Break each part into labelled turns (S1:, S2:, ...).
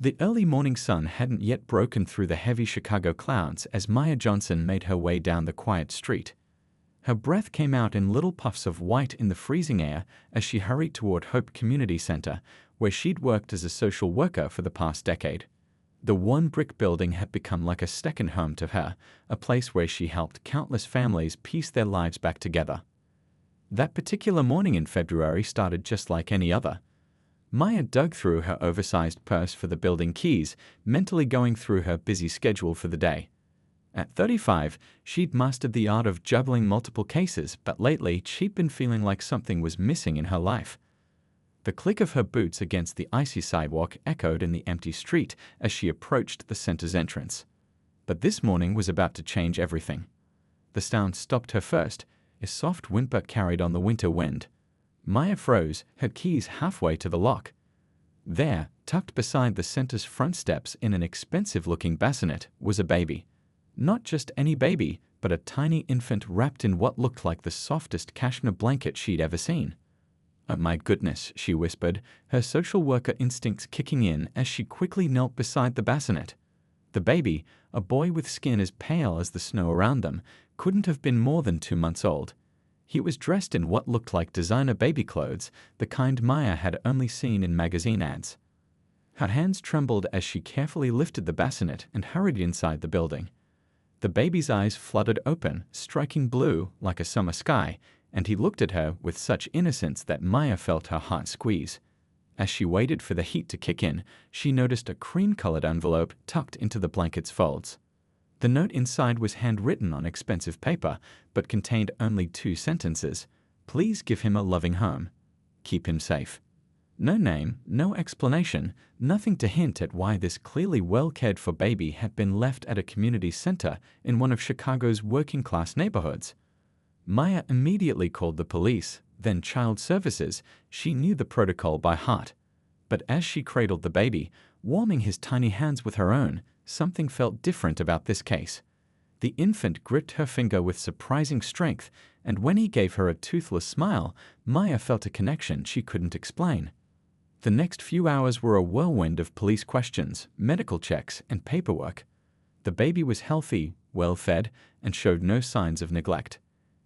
S1: The early morning sun hadn't yet broken through the heavy Chicago clouds as Maya Johnson made her way down the quiet street. Her breath came out in little puffs of white in the freezing air as she hurried toward Hope Community Center, where she'd worked as a social worker for the past decade. The one brick building had become like a second home to her, a place where she helped countless families piece their lives back together. That particular morning in February started just like any other. Maya dug through her oversized purse for the building keys, mentally going through her busy schedule for the day. At 35, she'd mastered the art of juggling multiple cases, but lately she'd been feeling like something was missing in her life. The click of her boots against the icy sidewalk echoed in the empty street as she approached the center's entrance. But this morning was about to change everything. The sound stopped her first, a soft whimper carried on the winter wind. Maya froze, her keys halfway to the lock. There, tucked beside the center's front steps in an expensive-looking bassinet, was a baby. Not just any baby, but a tiny infant wrapped in what looked like the softest cashmere blanket she'd ever seen. "Oh my goodness," she whispered, her social worker instincts kicking in as she quickly knelt beside the bassinet. The baby, a boy with skin as pale as the snow around them, couldn't have been more than 2 months old. He was dressed in what looked like designer baby clothes, the kind Maya had only seen in magazine ads. Her hands trembled as she carefully lifted the bassinet and hurried inside the building. The baby's eyes fluttered open, striking blue like a summer sky, and he looked at her with such innocence that Maya felt her heart squeeze. As she waited for the heat to kick in, she noticed a cream-colored envelope tucked into the blanket's folds. The note inside was handwritten on expensive paper, but contained only 2 sentences. "Please give him a loving home. Keep him safe." No name, no explanation, nothing to hint at why this clearly well-cared-for baby had been left at a community center in one of Chicago's working-class neighborhoods. Maya immediately called the police, then Child Services. She knew the protocol by heart. But as she cradled the baby, warming his tiny hands with her own, something felt different about this case. The infant gripped her finger with surprising strength, and when he gave her a toothless smile, Maya felt a connection she couldn't explain. The next few hours were a whirlwind of police questions, medical checks, and paperwork. The baby was healthy, well-fed, and showed no signs of neglect.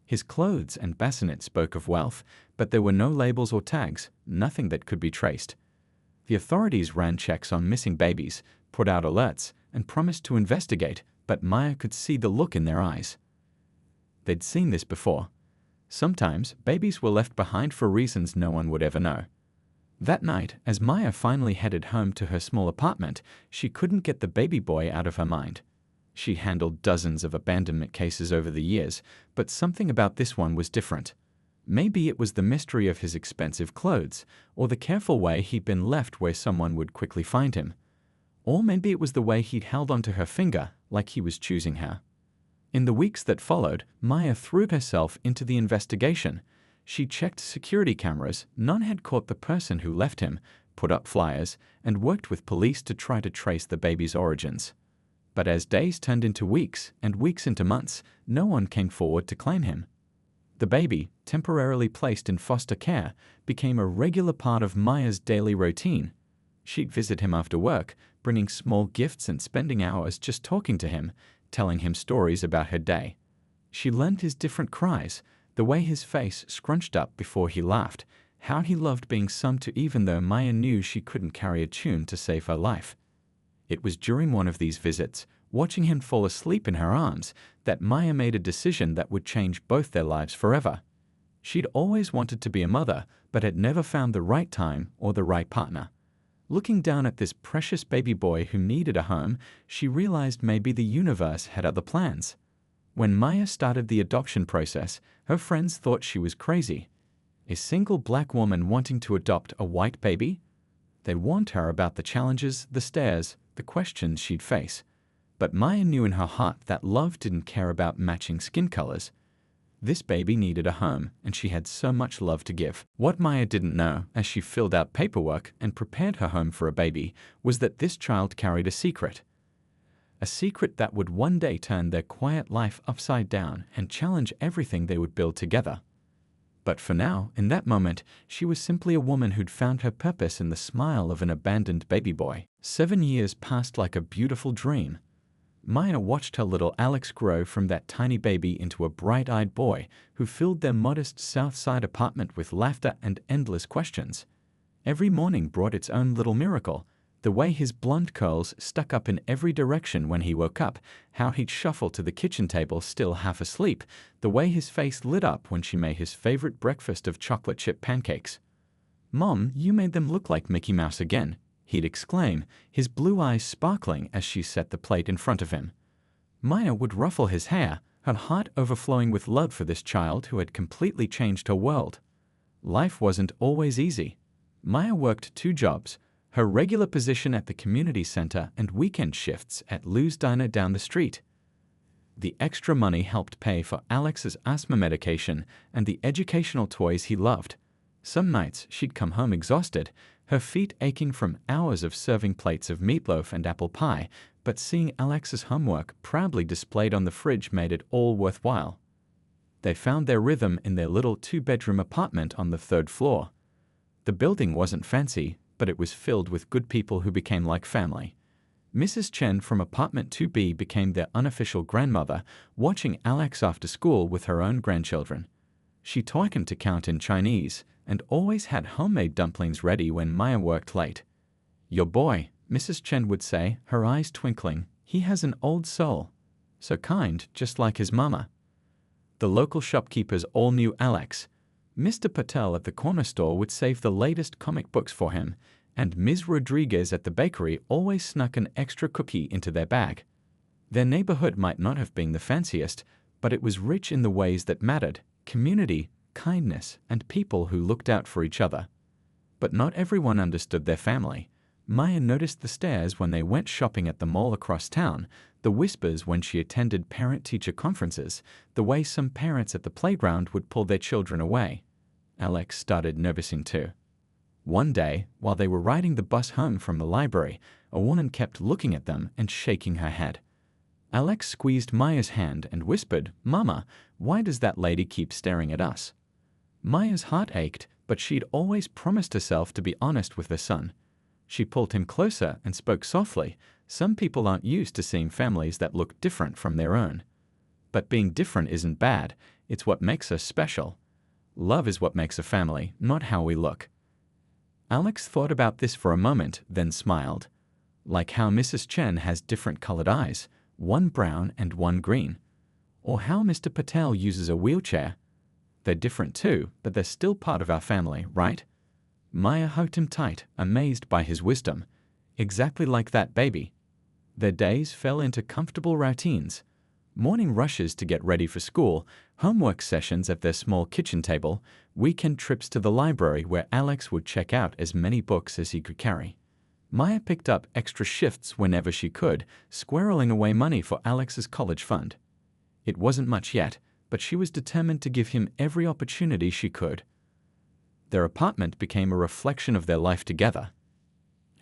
S1: His clothes and bassinet spoke of wealth, but there were no labels or tags, nothing that could be traced. The authorities ran checks on missing babies, put out alerts, and promised to investigate, but Maya could see the look in their eyes. They'd seen this before. Sometimes, babies were left behind for reasons no one would ever know. That night, as Maya finally headed home to her small apartment, she couldn't get the baby boy out of her mind. She handled dozens of abandonment cases over the years, but something about this one was different. Maybe it was the mystery of his expensive clothes, or the careful way he'd been left where someone would quickly find him. Or maybe it was the way he'd held onto her finger, like he was choosing her. In the weeks that followed, Maya threw herself into the investigation. She checked security cameras, none had caught the person who left him, put up flyers, and worked with police to try to trace the baby's origins. But as days turned into weeks, and weeks into months, no one came forward to claim him. The baby, temporarily placed in foster care, became a regular part of Maya's daily routine. She'd visit him after work, bringing small gifts and spending hours just talking to him, telling him stories about her day. She learned his different cries, the way his face scrunched up before he laughed, how he loved being sung to even though Maya knew she couldn't carry a tune to save her life. It was during one of these visits, watching him fall asleep in her arms, that Maya made a decision that would change both their lives forever. She'd always wanted to be a mother, but had never found the right time or the right partner. Looking down at this precious baby boy who needed a home, she realized maybe the universe had other plans. When Maya started the adoption process, her friends thought she was crazy. A single black woman wanting to adopt a white baby? They warned her about the challenges, the stares, the questions she'd face. But Maya knew in her heart that love didn't care about matching skin colors. This baby needed a home, and she had so much love to give. What Maya didn't know, as she filled out paperwork and prepared her home for a baby, was that this child carried a secret. A secret that would one day turn their quiet life upside down and challenge everything they would build together. But for now, in that moment, she was simply a woman who'd found her purpose in the smile of an abandoned baby boy. 7 years passed like a beautiful dream. Maya watched her little Alex grow from that tiny baby into a bright-eyed boy who filled their modest South Side apartment with laughter and endless questions. Every morning brought its own little miracle. The way his blonde curls stuck up in every direction when he woke up, how he'd shuffle to the kitchen table still half asleep, the way his face lit up when she made his favorite breakfast of chocolate chip pancakes. "Mom, you made them look like Mickey Mouse again," he'd exclaim, his blue eyes sparkling as she set the plate in front of him. Maya would ruffle his hair, her heart overflowing with love for this child who had completely changed her world. Life wasn't always easy. Maya worked 2 jobs, her regular position at the community center and weekend shifts at Lou's Diner down the street. The extra money helped pay for Alex's asthma medication and the educational toys he loved. Some nights she'd come home exhausted, her feet aching from hours of serving plates of meatloaf and apple pie, but seeing Alex's homework proudly displayed on the fridge made it all worthwhile. They found their rhythm in their little 2-bedroom apartment on the 3rd floor. The building wasn't fancy, but it was filled with good people who became like family. Mrs. Chen from apartment 2B became their unofficial grandmother, watching Alex after school with her own grandchildren. She taught him to count in Chinese and always had homemade dumplings ready when Maya worked late. "Your boy," Mrs. Chen would say, her eyes twinkling, "he has an old soul. So kind, just like his mama." The local shopkeepers all knew Alex. Mr. Patel at the corner store would save the latest comic books for him, and Ms. Rodriguez at the bakery always snuck an extra cookie into their bag. Their neighborhood might not have been the fanciest, but it was rich in the ways that mattered: community, kindness, and people who looked out for each other. But not everyone understood their family. Maya noticed the stares when they went shopping at the mall across town, the whispers when she attended parent-teacher conferences, the way some parents at the playground would pull their children away. Alex started noticing too. One day, while they were riding the bus home from the library, a woman kept looking at them and shaking her head. Alex squeezed Maya's hand and whispered, "Mama, why does that lady keep staring at us?" Maya's heart ached, but she'd always promised herself to be honest with her son. She pulled him closer and spoke softly. "Some people aren't used to seeing families that look different from their own. But being different isn't bad, it's what makes us special. Love is what makes a family, not how we look." Alex thought about this for a moment, then smiled. Like how Mrs. Chen has different colored eyes, one brown and one green. Or how Mr. Patel uses a wheelchair. They're different too, but they're still part of our family, right? Maya hugged him tight, amazed by his wisdom. Exactly like that baby. Their days fell into comfortable routines. Morning rushes to get ready for school, homework sessions at their small kitchen table, weekend trips to the library where Alex would check out as many books as he could carry. Maya picked up extra shifts whenever she could, squirreling away money for Alex's college fund. It wasn't much yet, but she was determined to give him every opportunity she could. Their apartment became a reflection of their life together.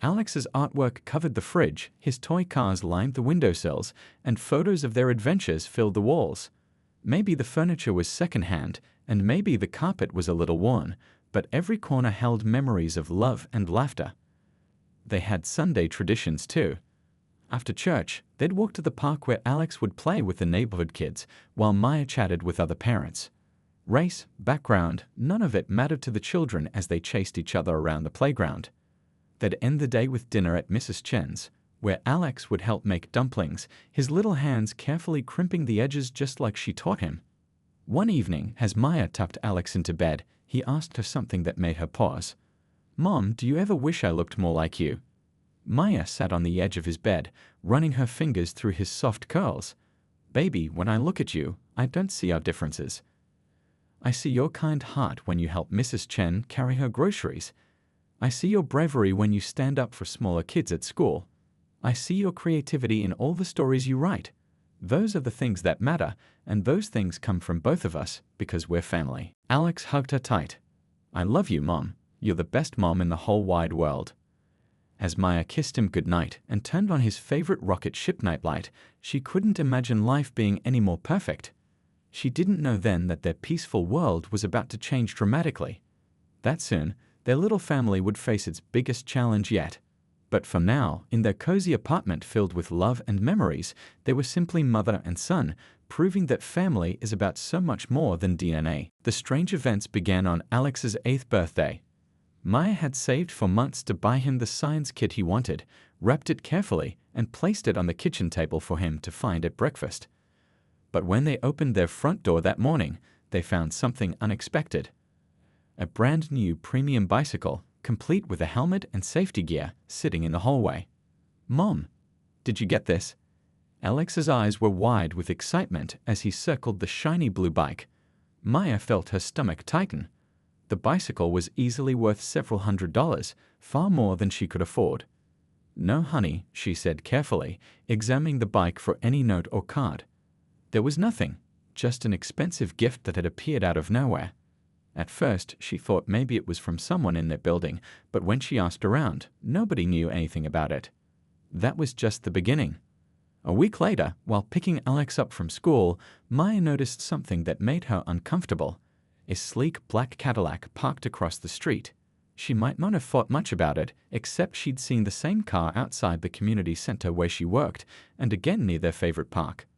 S1: Alex's artwork covered the fridge, his toy cars lined the windowsills, and photos of their adventures filled the walls. Maybe the furniture was secondhand, and maybe the carpet was a little worn, but every corner held memories of love and laughter. They had Sunday traditions too. After church, they'd walk to the park where Alex would play with the neighborhood kids, while Maya chatted with other parents. Race, background, none of it mattered to the children as they chased each other around the playground. They'd end the day with dinner at Mrs. Chen's, where Alex would help make dumplings, his little hands carefully crimping the edges just like she taught him. One evening, as Maya tucked Alex into bed, he asked her something that made her pause. "Mom, do you ever wish I looked more like you?" Maya sat on the edge of his bed, running her fingers through his soft curls. "Baby, when I look at you, I don't see our differences. I see your kind heart when you help Mrs. Chen carry her groceries. I see your bravery when you stand up for smaller kids at school. I see your creativity in all the stories you write. Those are the things that matter, and those things come from both of us because we're family." Alex hugged her tight. "I love you, Mom. You're the best mom in the whole wide world." As Maya kissed him goodnight and turned on his favorite rocket ship nightlight, she couldn't imagine life being any more perfect. She didn't know then that their peaceful world was about to change dramatically. That soon, their little family would face its biggest challenge yet. But for now, in their cozy apartment filled with love and memories, they were simply mother and son, proving that family is about so much more than DNA. The strange events began on Alex's 8th birthday. Maya had saved for months to buy him the science kit he wanted, wrapped it carefully, and placed it on the kitchen table for him to find at breakfast. But when they opened their front door that morning, they found something unexpected. A brand new premium bicycle, complete with a helmet and safety gear, sitting in the hallway. "Mom, did you get this?" Alex's eyes were wide with excitement as he circled the shiny blue bike. Maya felt her stomach tighten. The bicycle was easily worth several $100s, far more than she could afford. "No, honey," she said carefully, examining the bike for any note or card. There was nothing, just an expensive gift that had appeared out of nowhere. At first, she thought maybe it was from someone in their building, but when she asked around, nobody knew anything about it. That was just the beginning. A week later, while picking Alex up from school, Maya noticed something that made her uncomfortable. A sleek black Cadillac parked across the street. She might not have thought much about it, except she'd seen the same car outside the community center where she worked, and again near their favorite park.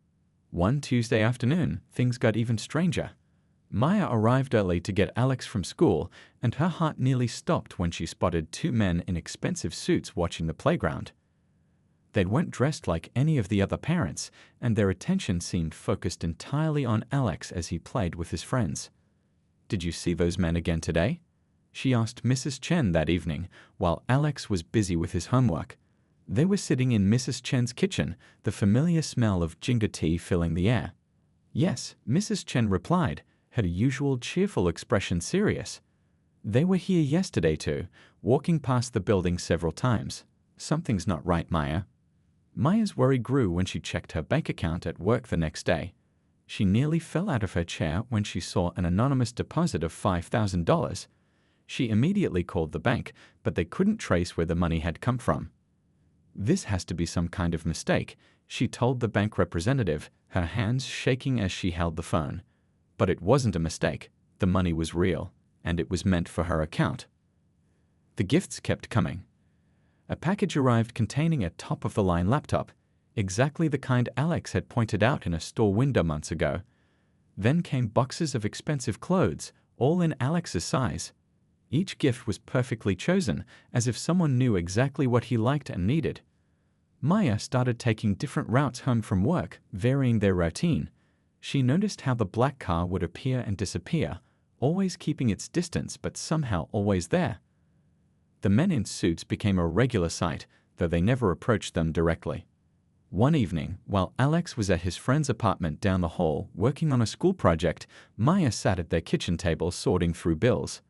S1: One Tuesday afternoon, things got even stranger. Maya arrived early to get Alex from school, and her heart nearly stopped when she spotted two men in expensive suits watching the playground. They weren't dressed like any of the other parents, and their attention seemed focused entirely on Alex as he played with his friends. "Did you see those men again today?" she asked Mrs. Chen that evening, while Alex was busy with his homework. They were sitting in Mrs. Chen's kitchen, the familiar smell of ginger tea filling the air. "Yes," Mrs. Chen replied, her usual cheerful expression serious. "They were here yesterday too, walking past the building several times. Something's not right, Maya." Maya's worry grew when she checked her bank account at work the next day. She nearly fell out of her chair when she saw an anonymous deposit of $5,000. She immediately called the bank, but they couldn't trace where the money had come from. "This has to be some kind of mistake," she told the bank representative, her hands shaking as she held the phone. But it wasn't a mistake. The money was real, and it was meant for her account. The gifts kept coming. A package arrived containing a top-of-the-line laptop, exactly the kind Alex had pointed out in a store window months ago. Then came boxes of expensive clothes, all in Alex's size. Each gift was perfectly chosen, as if someone knew exactly what he liked and needed. Maya started taking different routes home from work, varying their routine. She noticed how the black car would appear and disappear, always keeping its distance but somehow always there. The men in suits became a regular sight, though they never approached them directly. One evening, while Alex was at his friend's apartment down the hall working on a school project, Maya sat at their kitchen table sorting through bills.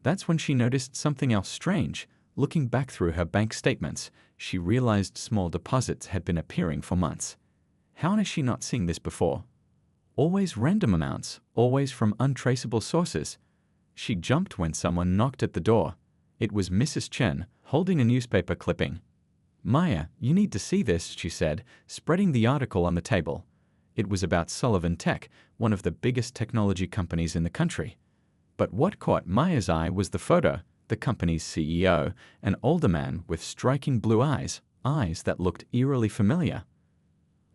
S1: That's when she noticed something else strange. Looking back through her bank statements, she realized small deposits had been appearing for months. How had she not seen this before? Always random amounts, always from untraceable sources. She jumped when someone knocked at the door. It was Mrs. Chen, holding a newspaper clipping. "Maya, you need to see this," she said, spreading the article on the table. It was about Sullivan Tech, one of the biggest technology companies in the country. But what caught Maya's eye was the photo, the company's CEO, an older man with striking blue eyes, eyes that looked eerily familiar.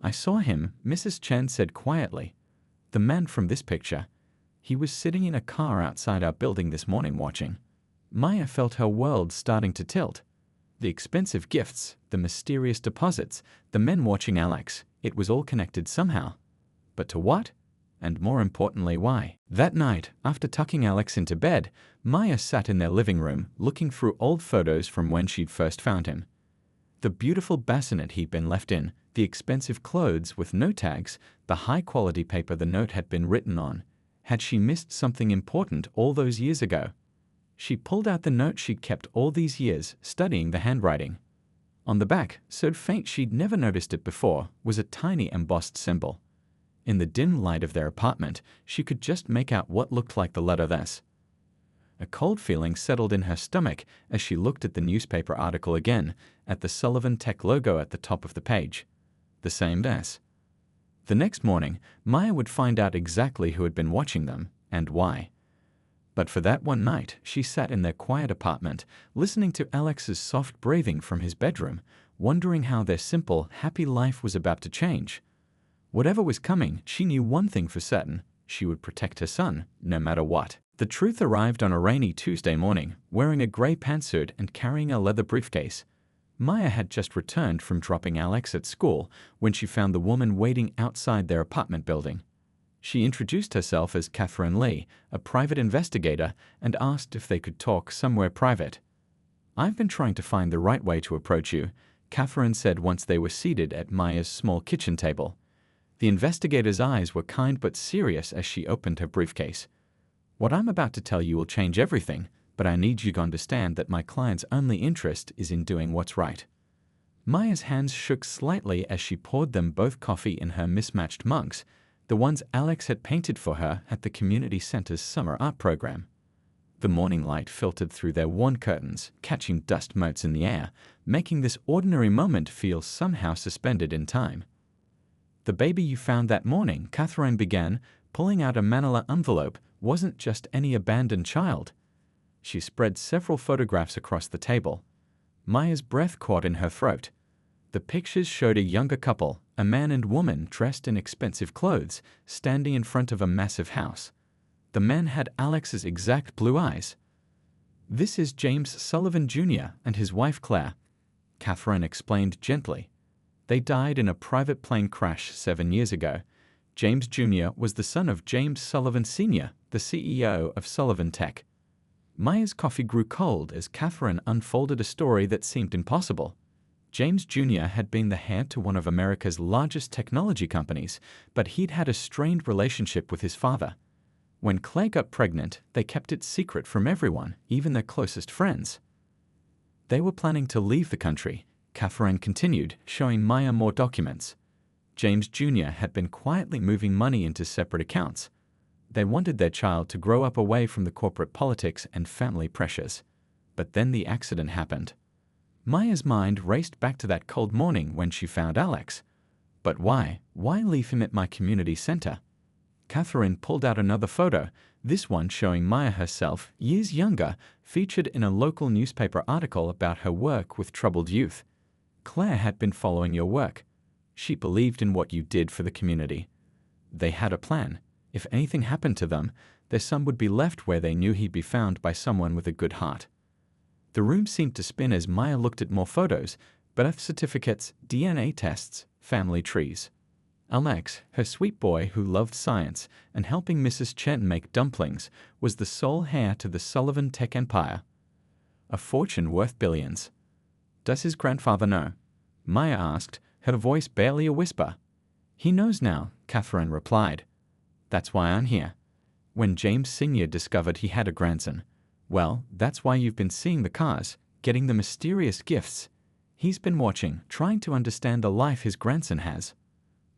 S1: "I saw him," Mrs. Chen said quietly. "The man from this picture. He was sitting in a car outside our building this morning watching." Maya felt her world starting to tilt. The expensive gifts, the mysterious deposits, the men watching Alex, it was all connected somehow. But to what? And more importantly, why? That night, after tucking Alex into bed, Maya sat in their living room, looking through old photos from when she'd first found him. The beautiful bassinet he'd been left in, the expensive clothes with no tags, the high-quality paper the note had been written on. Had she missed something important all those years ago? She pulled out the note she'd kept all these years, studying the handwriting. On the back, so faint she'd never noticed it before, was a tiny embossed symbol. In the dim light of their apartment, she could just make out what looked like the letter S. A cold feeling settled in her stomach as she looked at the newspaper article again, at the Sullivan Tech logo at the top of the page. The same S. The next morning, Maya would find out exactly who had been watching them, and why. But for that one night, she sat in their quiet apartment, listening to Alex's soft breathing from his bedroom, wondering how their simple, happy life was about to change. Whatever was coming, she knew one thing for certain: she would protect her son, no matter what. The truth arrived on a rainy Tuesday morning, wearing a gray pantsuit and carrying a leather briefcase. Maya had just returned from dropping Alex at school when she found the woman waiting outside their apartment building. She introduced herself as Catherine Lee, a private investigator, and asked if they could talk somewhere private. "I've been trying to find the right way to approach you," Catherine said once they were seated at Maya's small kitchen table. The investigator's eyes were kind but serious as she opened her briefcase. "What I'm about to tell you will change everything, but I need you to understand that my client's only interest is in doing what's right." Maya's hands shook slightly as she poured them both coffee in her mismatched mugs, the ones Alex had painted for her at the community center's summer art program. The morning light filtered through their worn curtains, catching dust motes in the air, making this ordinary moment feel somehow suspended in time. "The baby you found that morning," Catherine began, pulling out a manila envelope, "wasn't just any abandoned child." She spread several photographs across the table. Maya's breath caught in her throat. The pictures showed a younger couple, a man and woman dressed in expensive clothes, standing in front of a massive house. The man had Alex's exact blue eyes. "This is James Sullivan Jr. and his wife Claire," Catherine explained gently. "They died in a private plane crash 7 years ago. James Jr. was the son of James Sullivan Sr., the CEO of Sullivan Tech." Maya's coffee grew cold as Catherine unfolded a story that seemed impossible. James Jr. had been the heir to one of America's largest technology companies, but he'd had a strained relationship with his father. When Claire got pregnant, they kept it secret from everyone, even their closest friends. "They were planning to leave the country," Catherine continued, showing Maya more documents. James Jr. had been quietly moving money into separate accounts. They wanted their child to grow up away from the corporate politics and family pressures. But then the accident happened. Maya's mind raced back to that cold morning when she found Alex. But why? Why leave him at my community center? Catherine pulled out another photo, this one showing Maya herself, years younger, featured in a local newspaper article about her work with troubled youth. "Claire had been following your work. She believed in what you did for the community. They had a plan. If anything happened to them, their son would be left where they knew he'd be found by someone with a good heart." The room seemed to spin as Maya looked at more photos: birth certificates, DNA tests, family trees. Alex, her sweet boy who loved science and helping Mrs. Chen make dumplings, was the sole heir to the Sullivan Tech empire. A fortune worth billions. "Does his grandfather know?" Maya asked, her voice barely a whisper. "He knows now," Catherine replied. "That's why I'm here." When James Sr. discovered he had a grandson, "Well, that's why you've been seeing the cars, getting the mysterious gifts. He's been watching, trying to understand the life his grandson has."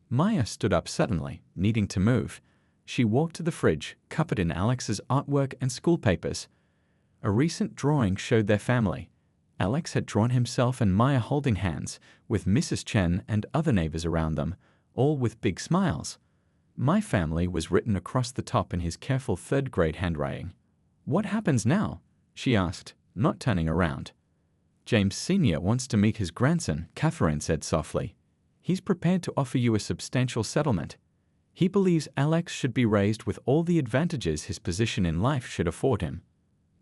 S1: Maya stood up suddenly, needing to move. She walked to the fridge, covered in Alex's artwork and school papers. A recent drawing showed their family. Alex had drawn himself and Maya holding hands, with Mrs. Chen and other neighbors around them, all with big smiles. "My family" was written across the top in his careful third-grade handwriting. "What happens now?" she asked, not turning around. "James Sr. wants to meet his grandson," Catherine said softly. "He's prepared to offer you a substantial settlement. He believes Alex should be raised with all the advantages his position in life should afford him."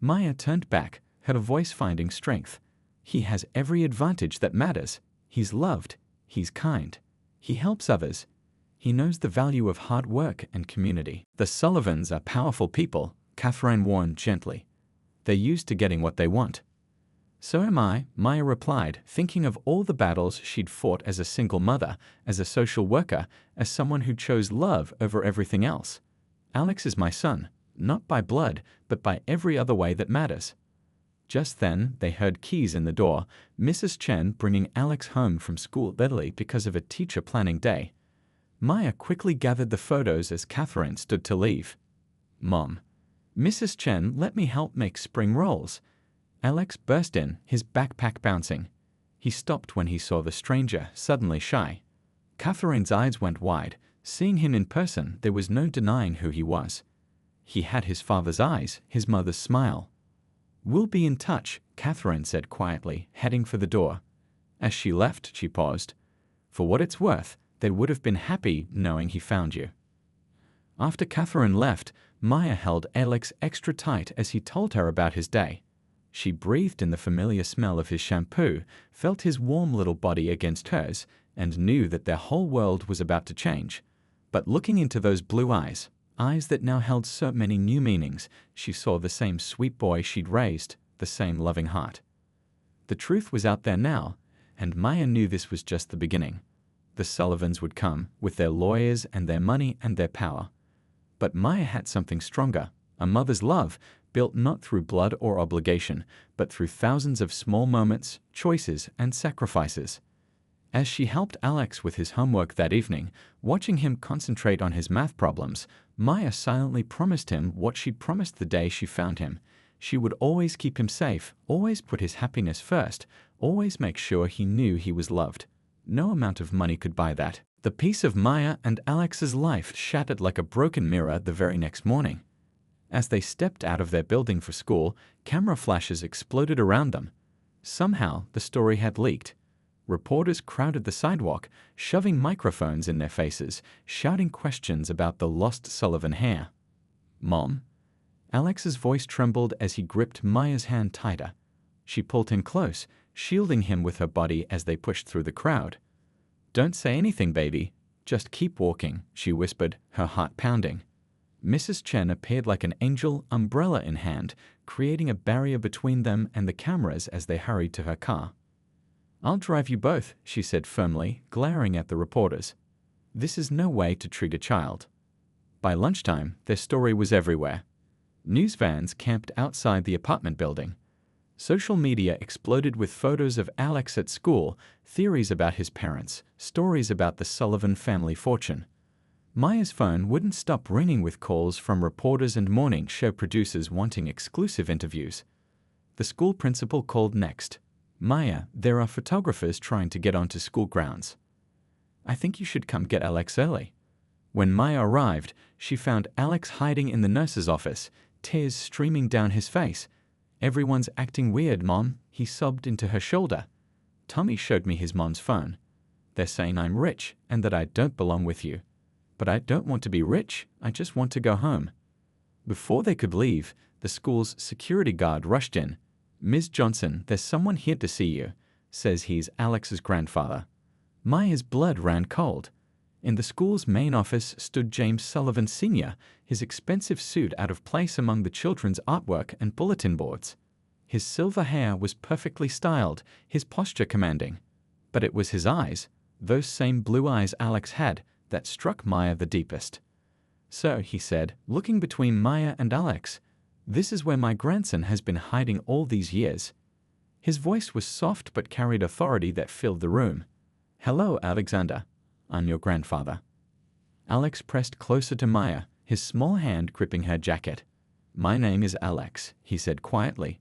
S1: Maya turned back, her voice finding strength. "He has every advantage that matters. He's loved. He's kind. He helps others. He knows the value of hard work and community." "The Sullivans are powerful people," Catherine warned gently. "They're used to getting what they want." "So am I," Maya replied, thinking of all the battles she'd fought as a single mother, as a social worker, as someone who chose love over everything else. "Alex is my son, not by blood, but by every other way that matters." Just then, they heard keys in the door, Mrs. Chen bringing Alex home from school early because of a teacher planning day. Maya quickly gathered the photos as Catherine stood to leave. "Mom." "Mrs. Chen, let me help make spring rolls." Alex burst in, his backpack bouncing. He stopped when he saw the stranger, suddenly shy. Catherine's eyes went wide. Seeing him in person, there was no denying who he was. He had his father's eyes, his mother's smile. "We'll be in touch," Catherine said quietly, heading for the door. As she left, she paused. "For what it's worth, they would have been happy knowing he found you." After Catherine left, Maya held Alex extra tight as he told her about his day. She breathed in the familiar smell of his shampoo, felt his warm little body against hers, and knew that their whole world was about to change. But looking into those blue eyes, eyes that now held so many new meanings, she saw the same sweet boy she'd raised, the same loving heart. The truth was out there now, and Maya knew this was just the beginning. The Sullivans would come, with their lawyers and their money and their power. But Maya had something stronger, a mother's love, built not through blood or obligation, but through thousands of small moments, choices, and sacrifices. As she helped Alex with his homework that evening, watching him concentrate on his math problems, Maya silently promised him what she'd promised the day she found him. She would always keep him safe, always put his happiness first, always make sure he knew he was loved. No amount of money could buy that. The peace of Maya and Alex's life shattered like a broken mirror the very next morning. As they stepped out of their building for school, camera flashes exploded around them. Somehow, the story had leaked. Reporters crowded the sidewalk, shoving microphones in their faces, shouting questions about the lost Sullivan hair. "Mom?" Alex's voice trembled as he gripped Maya's hand tighter. She pulled him close, shielding him with her body as they pushed through the crowd. "Don't say anything, baby. Just keep walking," she whispered, her heart pounding. Mrs. Chen appeared like an angel, umbrella in hand, creating a barrier between them and the cameras as they hurried to her car. "I'll drive you both," she said firmly, glaring at the reporters. This is no way to treat a child. By lunchtime, their story was everywhere. News vans camped outside the apartment building. Social media exploded with photos of Alex at school, theories about his parents, stories about the Sullivan family fortune. Maya's phone wouldn't stop ringing with calls from reporters and morning show producers wanting exclusive interviews. The school principal called next. "Maya, there are photographers trying to get onto school grounds. I think you should come get Alex early." When Maya arrived, she found Alex hiding in the nurse's office, tears streaming down his face. "Everyone's acting weird, Mom," he sobbed into her shoulder. "Tommy showed me his mom's phone. They're saying I'm rich and that I don't belong with you. But I don't want to be rich, I just want to go home." Before they could leave, the school's security guard rushed in. "Ms. Johnson, there's someone here to see you," says he's Alex's grandfather. Maya's blood ran cold. In the school's main office stood James Sullivan Sr., his expensive suit out of place among the children's artwork and bulletin boards. His silver hair was perfectly styled, his posture commanding. But it was his eyes, those same blue eyes Alex had, that struck Maya the deepest. "So," he said, looking between Maya and Alex, "this is where my grandson has been hiding all these years." His voice was soft but carried authority that filled the room. "Hello, Alexander. I'm your grandfather." Alex pressed closer to Maya, his small hand gripping her jacket. "My name is Alex," he said quietly.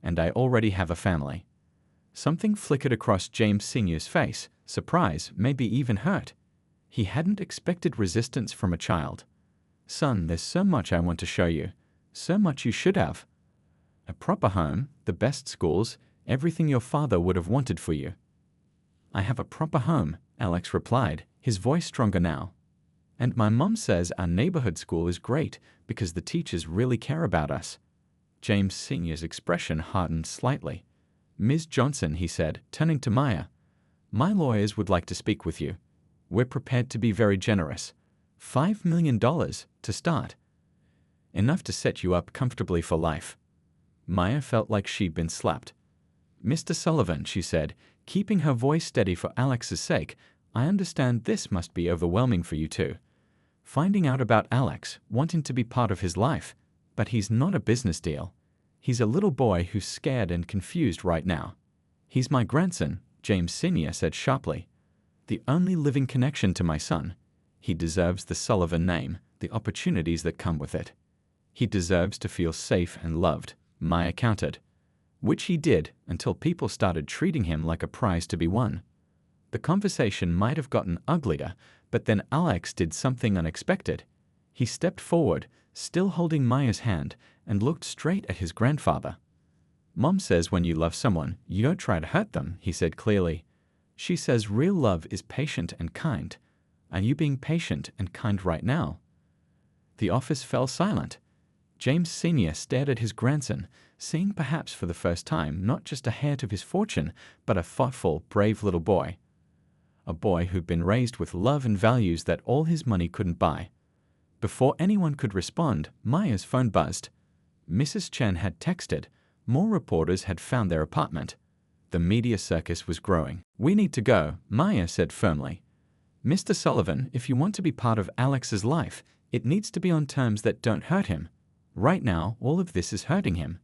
S1: "And I already have a family." Something flickered across James Sr.'s face, surprise, maybe even hurt. He hadn't expected resistance from a child. "Son, there's so much I want to show you. So much you should have. A proper home, the best schools, everything your father would have wanted for you." "I have a proper home," Alex replied, his voice stronger now. "And my mom says our neighborhood school is great because the teachers really care about us." James Sr.'s expression hardened slightly. "Ms. Johnson," he said, turning to Maya, "my lawyers would like to speak with you. We're prepared to be very generous. $5 million to start. Enough to set you up comfortably for life." Maya felt like she'd been slapped. "Mr. Sullivan," she said, keeping her voice steady for Alex's sake, "I understand this must be overwhelming for you too. Finding out about Alex, wanting to be part of his life, but he's not a business deal. He's a little boy who's scared and confused right now." "He's my grandson," James Sr. said sharply. "The only living connection to my son. He deserves the Sullivan name, the opportunities that come with it. He deserves to feel safe and loved," Maya countered. Which he did until people started treating him like a prize to be won. The conversation might have gotten uglier, but then Alex did something unexpected. He stepped forward, still holding Maya's hand, and looked straight at his grandfather. "Mom says when you love someone, you don't try to hurt them," he said clearly. "She says real love is patient and kind. Are you being patient and kind right now?" The office fell silent. James Sr. stared at his grandson, seeing perhaps for the first time not just a heir to his fortune, but a thoughtful, brave little boy. A boy who'd been raised with love and values that all his money couldn't buy. Before anyone could respond, Maya's phone buzzed. Mrs. Chen had texted. More reporters had found their apartment. The media circus was growing. "We need to go," Maya said firmly. "Mr. Sullivan, if you want to be part of Alex's life, it needs to be on terms that don't hurt him. Right now, all of this is hurting him."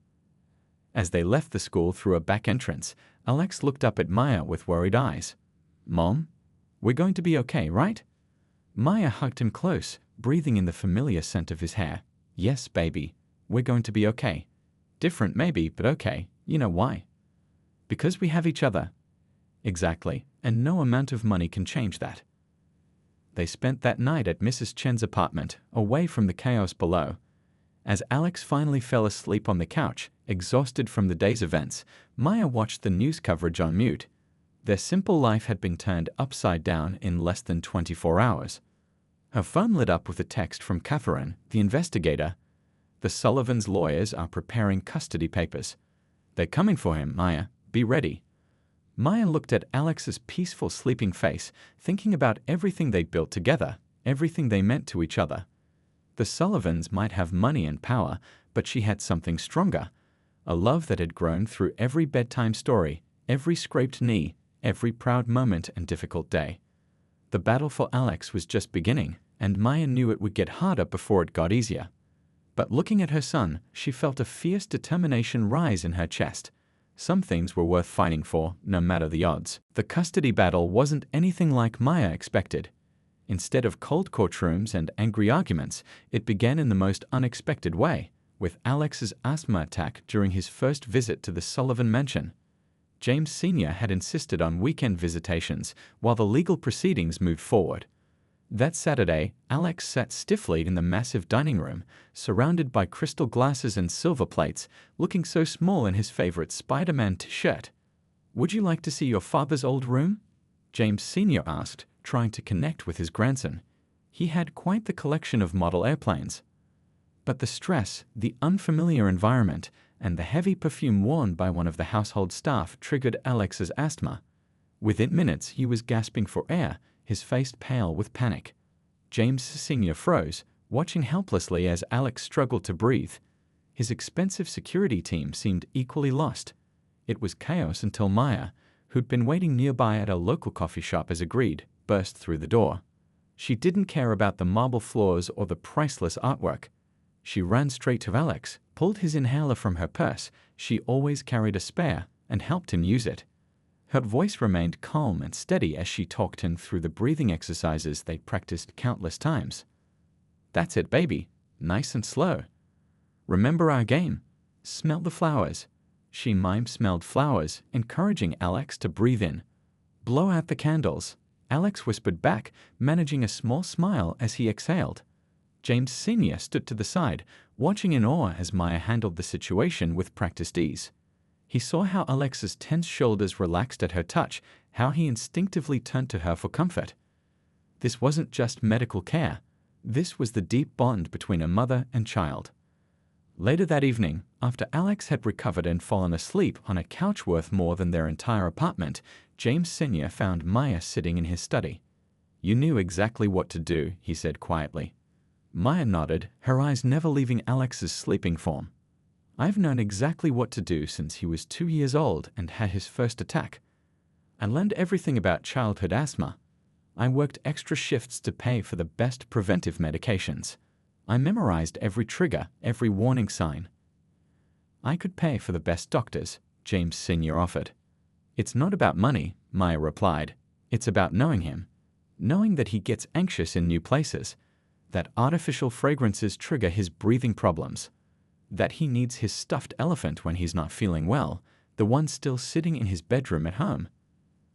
S1: As they left the school through a back entrance, Alex looked up at Maya with worried eyes. "Mom, we're going to be okay, right?" Maya hugged him close, breathing in the familiar scent of his hair. "Yes, baby, we're going to be okay. Different maybe, but okay. You know why? Because we have each other." "Exactly, and no amount of money can change that." They spent that night at Mrs. Chen's apartment, away from the chaos below. As Alex finally fell asleep on the couch, exhausted from the day's events, Maya watched the news coverage on mute. Their simple life had been turned upside down in less than 24 hours. Her phone lit up with a text from Catherine, the investigator. "The Sullivans' lawyers are preparing custody papers. They're coming for him, Maya. Be ready." Maya looked at Alex's peaceful sleeping face, thinking about everything they built together, everything they meant to each other. The Sullivans might have money and power, but she had something stronger. A love that had grown through every bedtime story, every scraped knee, every proud moment and difficult day. The battle for Alex was just beginning, and Maya knew it would get harder before it got easier. But looking at her son, she felt a fierce determination rise in her chest. Some things were worth fighting for, no matter the odds. The custody battle wasn't anything like Maya expected. Instead of cold courtrooms and angry arguments, it began in the most unexpected way, with Alex's asthma attack during his first visit to the Sullivan mansion. James Sr. had insisted on weekend visitations while the legal proceedings moved forward. That Saturday, Alex sat stiffly in the massive dining room, surrounded by crystal glasses and silver plates, looking so small in his favorite Spider-Man t-shirt. "Would you like to see your father's old room?" James Sr. asked, trying to connect with his grandson. He had quite the collection of model airplanes. But the stress, the unfamiliar environment, and the heavy perfume worn by one of the household staff triggered Alex's asthma. Within minutes, he was gasping for air, his face pale with panic. James Sr. froze, watching helplessly as Alex struggled to breathe. His expensive security team seemed equally lost. It was chaos until Maya, who'd been waiting nearby at a local coffee shop as agreed, burst through the door. She didn't care about the marble floors or the priceless artwork. She ran straight to Alex, pulled his inhaler from her purse, she always carried a spare, and helped him use it. Her voice remained calm and steady as she talked him through the breathing exercises they'd practiced countless times. "That's it, baby. Nice and slow. Remember our game. Smell the flowers." She smelled flowers, encouraging Alex to breathe in. "Blow out the candles." Alex whispered back, managing a small smile as he exhaled. James Sr. stood to the side, watching in awe as Maya handled the situation with practiced ease. He saw how Alex's tense shoulders relaxed at her touch, how he instinctively turned to her for comfort. This wasn't just medical care. This was the deep bond between a mother and child. Later that evening, after Alex had recovered and fallen asleep on a couch worth more than their entire apartment, James Sr. found Maya sitting in his study. "You knew exactly what to do," he said quietly. Maya nodded, her eyes never leaving Alex's sleeping form. "I've known exactly what to do since he was 2 years old and had his first attack. I learned everything about childhood asthma. I worked extra shifts to pay for the best preventive medications. I memorized every trigger, every warning sign. I could pay for the best doctors," James Sr. offered. "It's not about money," Maya replied. "It's about knowing him. Knowing that he gets anxious in new places, that artificial fragrances trigger his breathing problems, that he needs his stuffed elephant when he's not feeling well, the one still sitting in his bedroom at home."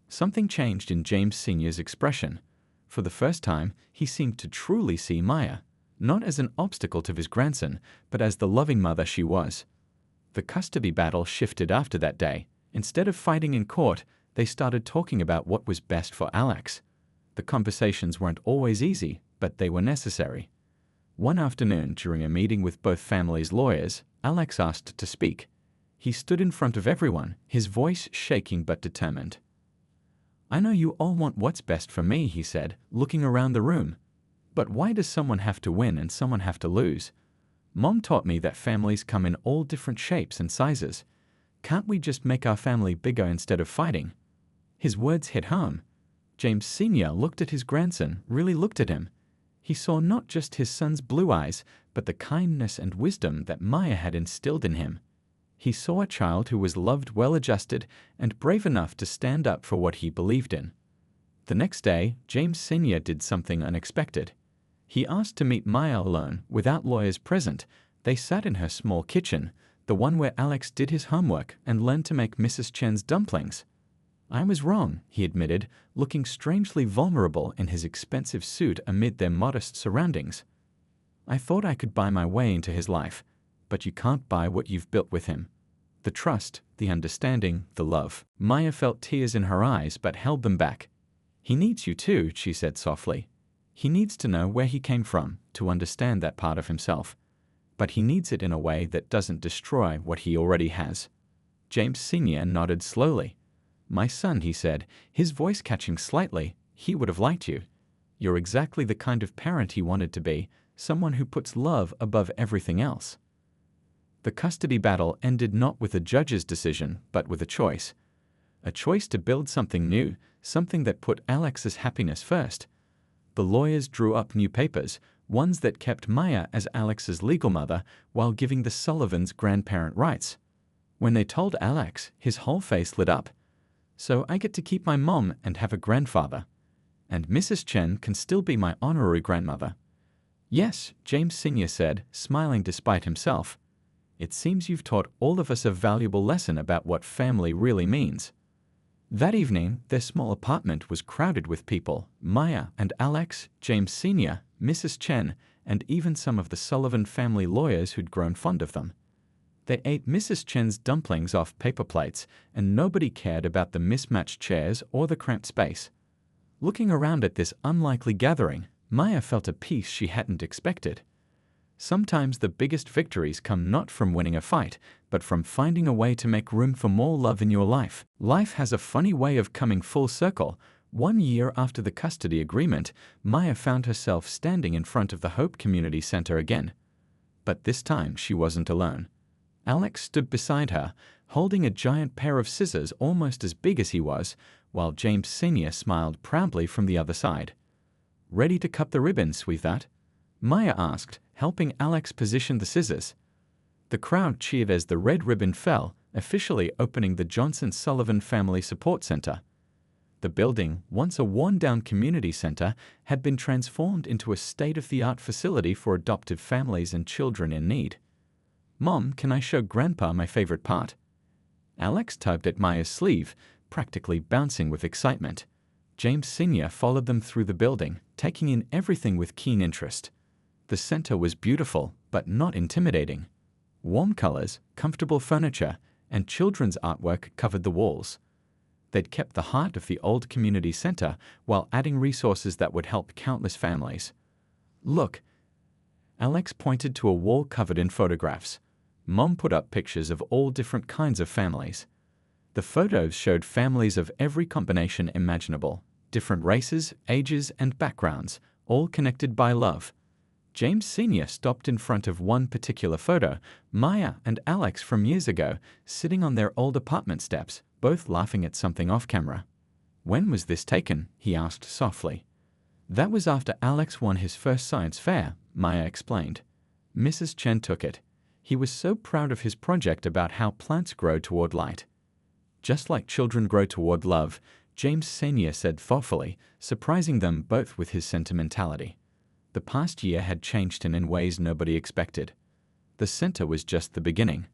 S1: Something changed in James Sr.'s expression. For the first time, he seemed to truly see Maya. not as an obstacle to his grandson, but as the loving mother she was. The custody battle shifted after that day. Instead of fighting in court, they started talking about what was best for Alex. The conversations weren't always easy, but they were necessary. One afternoon, during a meeting with both families' lawyers, Alex asked to speak. He stood in front of everyone, his voice shaking but determined. "I know you all want what's best for me," he said, looking around the room. "But why does someone have to win and someone have to lose? Mom taught me that families come in all different shapes and sizes. Can't we just make our family bigger instead of fighting?" His words hit home. James Sr. looked at his grandson, really looked at him. He saw not just his son's blue eyes, but the kindness and wisdom that Maya had instilled in him. He saw a child who was loved, well-adjusted, and brave enough to stand up for what he believed in. The next day, James Sr. did something unexpected. He asked to meet Maya alone, without lawyers present. They sat in her small kitchen, the one where Alex did his homework and learned to make Mrs. Chen's dumplings. "I was wrong," he admitted, looking strangely vulnerable in his expensive suit amid their modest surroundings. "I thought I could buy my way into his life, but you can't buy what you've built with him. The trust, the understanding, the love." Maya felt tears in her eyes but held them back. "He needs you too," she said softly. "He needs to know where he came from, to understand that part of himself. But he needs it in a way that doesn't destroy what he already has." James Sr. nodded slowly. "My son," he said, his voice catching slightly, "he would have liked you. You're exactly the kind of parent he wanted to be, someone who puts love above everything else." The custody battle ended not with a judge's decision, but with a choice. A choice to build something new, something that put Alex's happiness first. The lawyers drew up new papers, ones that kept Maya as Alex's legal mother while giving the Sullivans grandparent rights. When they told Alex, his whole face lit up. "So I get to keep my mom and have a grandfather. And Mrs. Chen can still be my honorary grandmother." "Yes," James Sr. said, smiling despite himself. "It seems you've taught all of us a valuable lesson about what family really means." That evening, their small apartment was crowded with people: Maya and Alex, James Sr., Mrs. Chen, and even some of the Sullivan family lawyers who'd grown fond of them. They ate Mrs. Chen's dumplings off paper plates, and nobody cared about the mismatched chairs or the cramped space. Looking around at this unlikely gathering, Maya felt a peace she hadn't expected. Sometimes the biggest victories come not from winning a fight, but from finding a way to make room for more love in your life. Life has a funny way of coming full circle. 1 year after the custody agreement, Maya found herself standing in front of the Hope Community Center again. But this time she wasn't alone. Alex stood beside her, holding a giant pair of scissors almost as big as he was, while James Sr. smiled proudly from the other side. "Ready to cut the ribbon, sweetheart?" Maya asked, helping Alex position the scissors. The crowd cheered as the red ribbon fell, officially opening the Johnson Sullivan Family Support Center. The building, once a worn-down community center, had been transformed into a state-of-the-art facility for adoptive families and children in need. "Mom, can I show Grandpa my favorite part?" Alex tugged at Maya's sleeve, practically bouncing with excitement. James Sr. followed them through the building, taking in everything with keen interest. The center was beautiful, but not intimidating. Warm colors, comfortable furniture, and children's artwork covered the walls. They'd kept the heart of the old community center while adding resources that would help countless families. "Look." Alex pointed to a wall covered in photographs. Mom put up pictures of all different kinds of families. The photos showed families of every combination imaginable, different races, ages, and backgrounds, all connected by love. James Sr. stopped in front of one particular photo, Maya and Alex from years ago, sitting on their old apartment steps, both laughing at something off camera. "When was this taken?" he asked softly. "That was after Alex won his first science fair," Maya explained. Mrs. Chen took it. "He was so proud of his project about how plants grow toward light." "Just like children grow toward love," James Sr. said thoughtfully, surprising them both with his sentimentality. The past year had changed him in ways nobody expected. The center was just the beginning.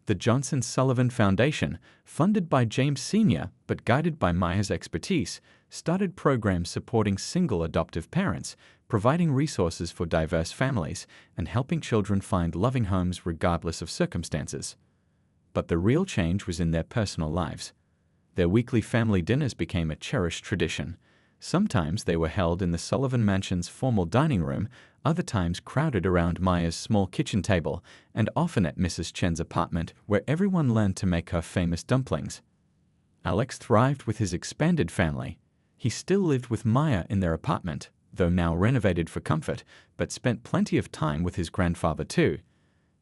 S1: The Johnson Sullivan Foundation, funded by James Sr. but guided by Maya's expertise, started programs supporting single adoptive parents, providing resources for diverse families and helping children find loving homes regardless of circumstances. But the real change was in their personal lives. Their weekly family dinners became a cherished tradition. Sometimes they were held in the Sullivan Mansion's formal dining room, other times crowded around Maya's small kitchen table, and often at Mrs. Chen's apartment, where everyone learned to make her famous dumplings. Alex thrived with his expanded family. He still lived with Maya in their apartment, though now renovated for comfort, but spent plenty of time with his grandfather too.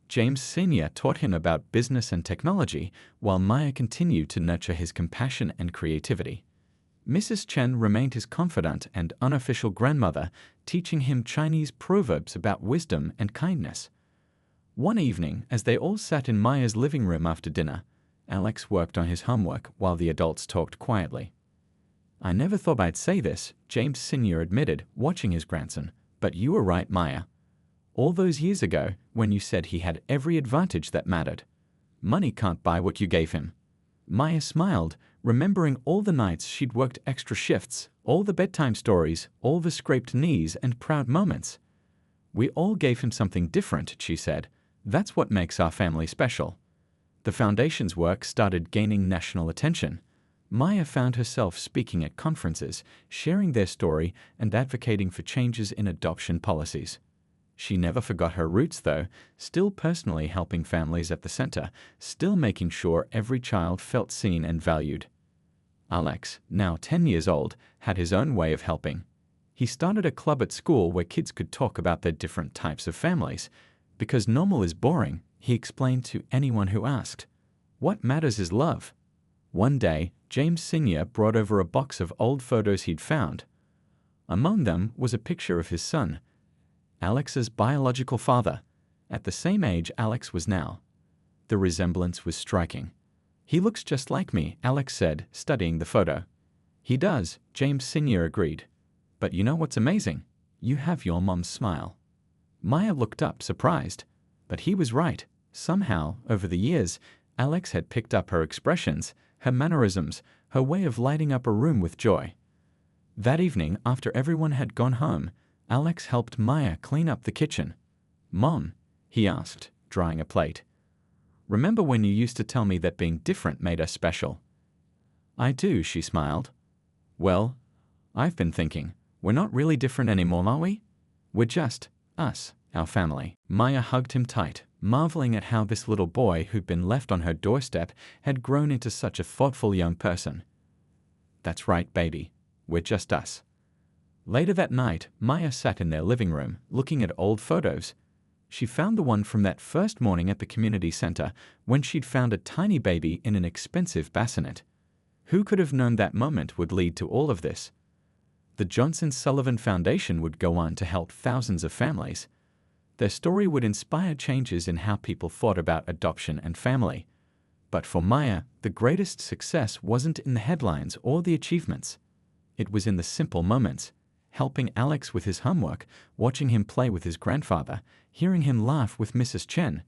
S1: James Sr. taught him about business and technology, while Maya continued to nurture his compassion and creativity. Mrs. Chen remained his confidant and unofficial grandmother, teaching him Chinese proverbs about wisdom and kindness. One evening, as they all sat in Maya's living room after dinner, Alex worked on his homework while the adults talked quietly. "I never thought I'd say this," James Sr. admitted, watching his grandson, "but you were right, Maya. All those years ago, when you said he had every advantage that mattered. Money can't buy what you gave him." Maya smiled, remembering all the nights she'd worked extra shifts, all the bedtime stories, all the scraped knees and proud moments. "We all gave him something different," she said. "That's what makes our family special." The foundation's work started gaining national attention. Maya found herself speaking at conferences, sharing their story and advocating for changes in adoption policies. She never forgot her roots, though, still personally helping families at the center, still making sure every child felt seen and valued. Alex, now 10 years old, had his own way of helping. He started a club at school where kids could talk about their different types of families. Because normal is boring, he explained to anyone who asked. What matters is love. One day, James Sr. brought over a box of old photos he'd found. Among them was a picture of his son, Alex's biological father, at the same age Alex was now. The resemblance was striking. "He looks just like me," Alex said, studying the photo. "He does," James Sr. agreed. "But you know what's amazing? You have your mom's smile." Maya looked up, surprised. But he was right. Somehow, over the years, Alex had picked up her expressions, her mannerisms, her way of lighting up a room with joy. That evening, after everyone had gone home, Alex helped Maya clean up the kitchen. "Mom," he asked, drying a plate, "remember when you used to tell me that being different made us special?" "I do," she smiled. "Well, I've been thinking, we're not really different anymore, are we? We're just us, our family." Maya hugged him tight, marveling at how this little boy who'd been left on her doorstep had grown into such a thoughtful young person. "That's right, baby. We're just us." Later that night, Maya sat in their living room, looking at old photos. She found the one from that first morning at the community center, when she'd found a tiny baby in an expensive bassinet. Who could have known that moment would lead to all of this? The Johnson Sullivan Foundation would go on to help thousands of families. Their story would inspire changes in how people thought about adoption and family. But for Maya, the greatest success wasn't in the headlines or the achievements. It was in the simple moments. Helping Alex with his homework, watching him play with his grandfather, hearing him laugh with Mrs. Chen.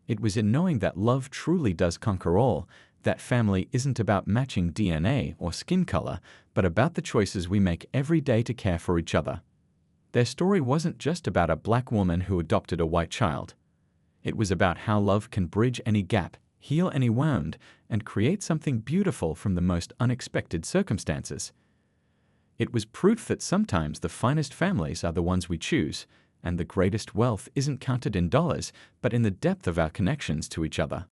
S1: It was in knowing that love truly does conquer all, that family isn't about matching DNA or skin color, but about the choices we make every day to care for each other. Their story wasn't just about a black woman who adopted a white child. It was about how love can bridge any gap, heal any wound, and create something beautiful from the most unexpected circumstances. It was proof that sometimes the finest families are the ones we choose, and the greatest wealth isn't counted in dollars, but in the depth of our connections to each other.